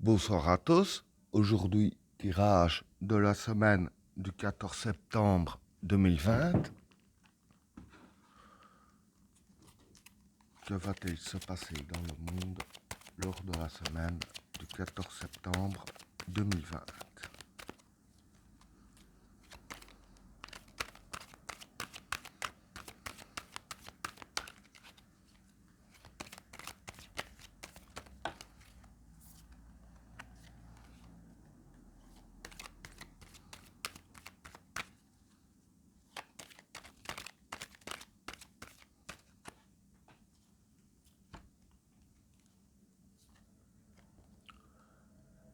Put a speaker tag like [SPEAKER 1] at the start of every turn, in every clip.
[SPEAKER 1] Bonsoir à tous. Aujourd'hui, tirage de la semaine du 14 septembre 2020. Que va-t-il se passer dans le monde lors de la semaine du 14 septembre 2020?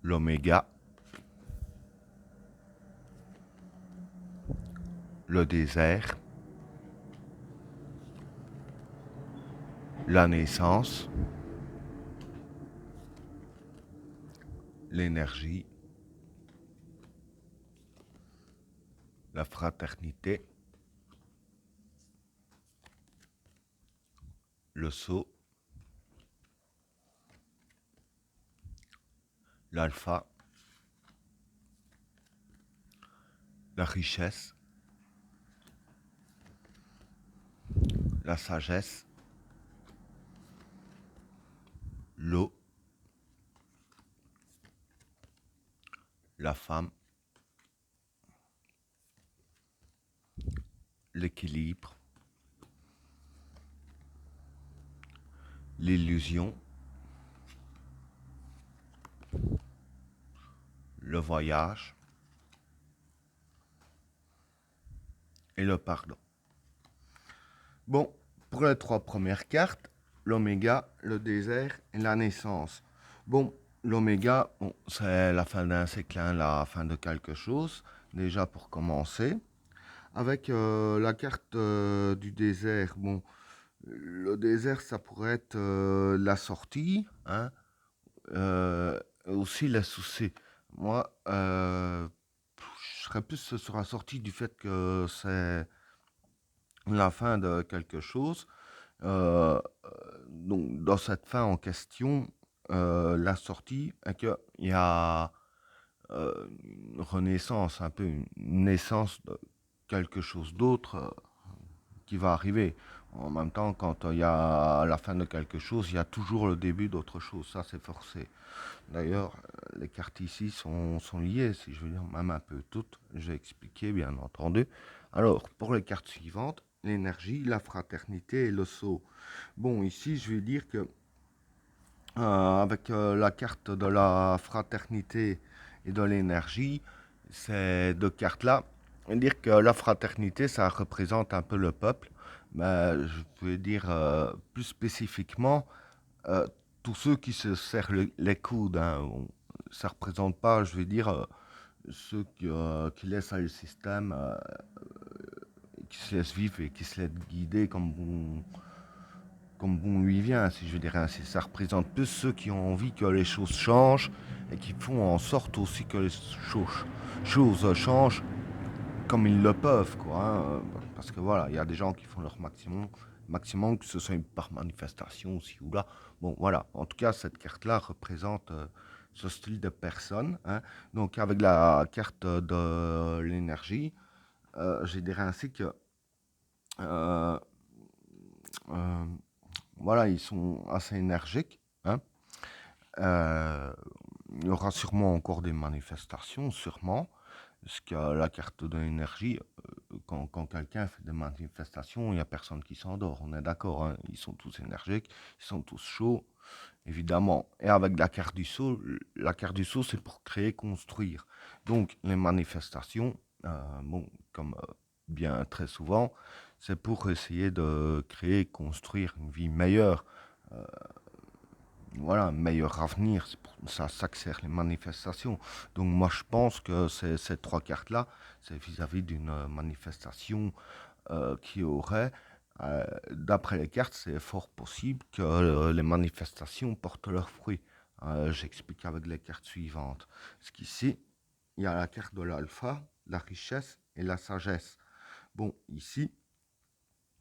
[SPEAKER 1] L'oméga, le désert, la naissance, l'énergie, la fraternité, le sceau, l'alpha, la richesse, la sagesse, l'eau, la femme, l'équilibre, l'illusion, le voyage et le pardon. Bon, pour les trois premières cartes, l'oméga, le désert et la naissance. Bon, l'oméga, bon, c'est la fin d'un cycle, hein, la fin de quelque chose, déjà pour commencer. Avec la carte du désert, bon, le désert, ça pourrait être la sortie, hein, aussi la souci. Moi, je serais plus sur la sortie du fait que c'est la fin de quelque chose. Donc, dans cette fin en question, la sortie est qu'il y a une renaissance, un peu une naissance de quelque chose d'autre qui va arriver. En même temps, quand il y a la fin de quelque chose, il y a toujours le début d'autre chose. Ça, c'est forcé. D'ailleurs, les cartes ici sont liées, si je veux dire, même un peu toutes. J'ai expliqué, bien entendu. Alors, pour les cartes suivantes, l'énergie, la fraternité et le sceau. Bon, ici, je vais dire que avec la carte de la fraternité et de l'énergie, ces deux cartes-là, dire que la fraternité, ça représente un peu le peuple, mais je vais dire plus spécifiquement euh, tous ceux qui se serrent les coudes. Hein. Ça représente pas, je vais dire, ceux qui laissent aller le système, qui se laissent vivre et qui se laissent guider comme bon lui vient, si je dirais ainsi. Ça représente plus ceux qui ont envie que les choses changent et qui font en sorte aussi que les choses changent comme ils le peuvent, quoi. Hein. Parce que voilà, il y a des gens qui font leur maximum, que ce soit par manifestation aussi ou là. Bon, voilà. En tout cas, cette carte-là représente ce style de personne. Hein. Donc, avec la carte de l'énergie, je dirais ainsi que euh, euh, voilà, ils sont assez énergiques. Hein. Euh, il y aura sûrement encore des manifestations, sûrement. Parce que la carte de l'énergie, quand quelqu'un fait des manifestations, il n'y a personne qui s'endort. On est d'accord, hein. Ils sont tous énergiques, ils sont tous chauds, évidemment. Et avec la carte du sceau, c'est pour créer, construire. Donc, les manifestations, bon, comme bien très souvent, c'est pour essayer de créer, construire une vie meilleure. Euh, voilà, un meilleur avenir, c'est pour ça que sert les manifestations. Donc moi je pense que ces trois cartes-là, c'est vis-à-vis d'une manifestation qui aurait, d'après les cartes, c'est fort possible que les manifestations portent leurs fruits. J'explique avec les cartes suivantes. Parce qu'ici, il y a la carte de l'alpha, la richesse et la sagesse. Bon, ici,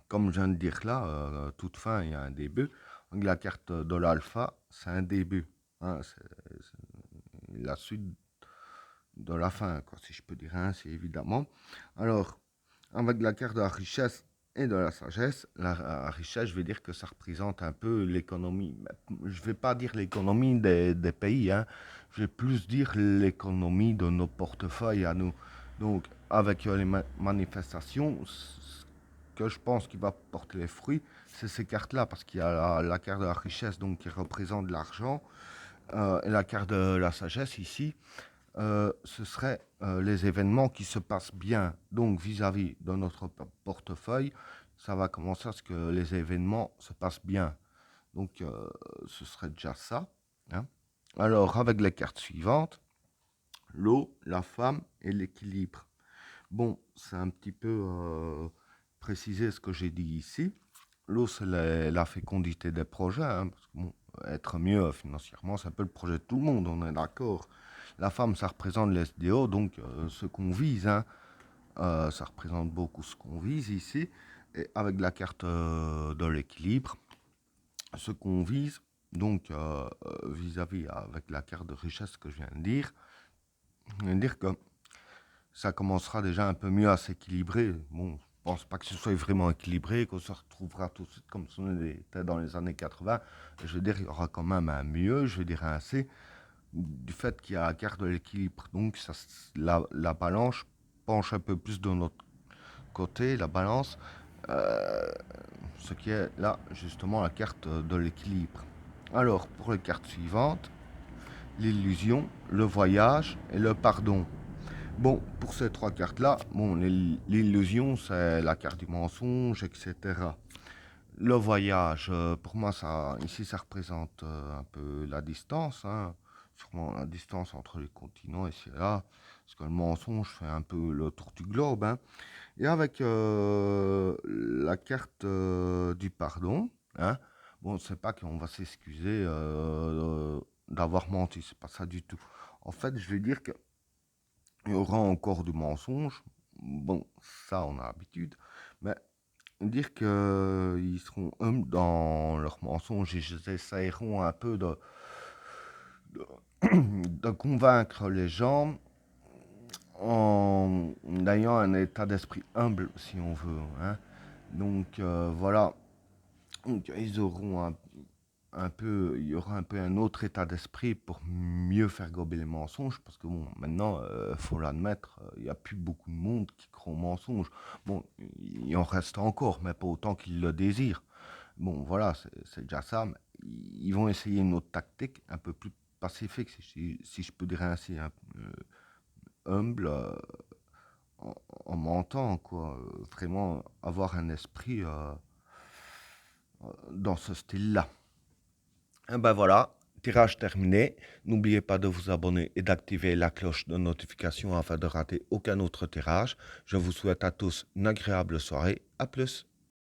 [SPEAKER 1] comme je viens de dire là, toute fin, il y a un début. Donc, la carte de l'alpha, c'est un début. Hein, la suite de la fin, quoi, si je peux dire ainsi, évidemment. Alors, avec la carte de la richesse et de la sagesse, la richesse, je vais dire que ça représente un peu l'économie. Je vais pas dire l'économie des pays, hein. Je vais plus dire l'économie de nos portefeuilles à nous. Donc, avec les manifestations, ce que je pense qui va porter les fruits, c'est ces cartes-là, parce qu'il y a la carte de la richesse, donc qui représente l'argent, et la carte de la sagesse ici, ce serait les événements qui se passent bien. Donc vis-à-vis de notre portefeuille, ça va commencer à ce que les événements se passent bien. Donc ce serait déjà ça, hein. Alors avec les cartes suivantes, l'eau, la femme et l'équilibre. Bon, c'est un petit peu préciser ce que j'ai dit ici. L'eau, c'est la fécondité des projets, hein, parce que, bon, être mieux financièrement, c'est un peu le projet de tout le monde, on est d'accord. La femme, ça représente les SDO, donc ce qu'on vise, hein. Ça représente beaucoup ce qu'on vise ici. Et avec la carte de l'équilibre, ce qu'on vise, donc vis-à-vis avec la carte de richesse que je viens de dire, je viens de dire que ça commencera déjà un peu mieux à s'équilibrer. Bon, je pense pas que ce soit vraiment équilibré, qu'on se retrouvera tout de suite comme si on était dans les années 80. Je veux dire, il y aura quand même un mieux, je veux dire un C, du fait qu'il y a la carte de l'équilibre. Donc ça, la balance penche un peu plus de notre côté, la balance, euh, ce qui est là justement la carte de l'équilibre. Alors, pour les cartes suivantes, l'illusion, le voyage et le pardon. Bon, pour ces trois cartes-là, bon, l'illusion, c'est la carte du mensonge, etc. Le voyage, pour moi, ça, ici, ça représente un peu la distance, hein, sûrement la distance entre les continents ici et là, parce que le mensonge fait un peu le tour du globe, hein. Et avec la carte du pardon, hein, bon, c'est pas qu'on va s'excuser d'avoir menti, c'est pas ça du tout. En fait, je vais dire que il y aura encore du mensonge. Bon, ça, on a l'habitude. Mais dire qu'ils seront humbles dans leurs mensonges et ils essaieront un peu de, de convaincre les gens en ayant un état d'esprit humble, si on veut, hein. Donc, voilà. Donc, ils auront un peu, il y aura un peu un autre état d'esprit pour mieux faire gober les mensonges, parce que bon, maintenant, faut l'admettre, il n'y a plus beaucoup de monde qui croit aux mensonges. Bon, il en reste encore, mais pas autant qu'ils le désirent. Bon, voilà, c'est déjà ça. Mais ils vont essayer une autre tactique, un peu plus pacifique, si je peux dire ainsi, hein, humble, en, en mentant, quoi. Vraiment avoir un esprit dans ce style-là. Et ben voilà, tirage terminé. N'oubliez pas de vous abonner et d'activer la cloche de notification afin de rater aucun autre tirage. Je vous souhaite à tous une agréable soirée. À plus.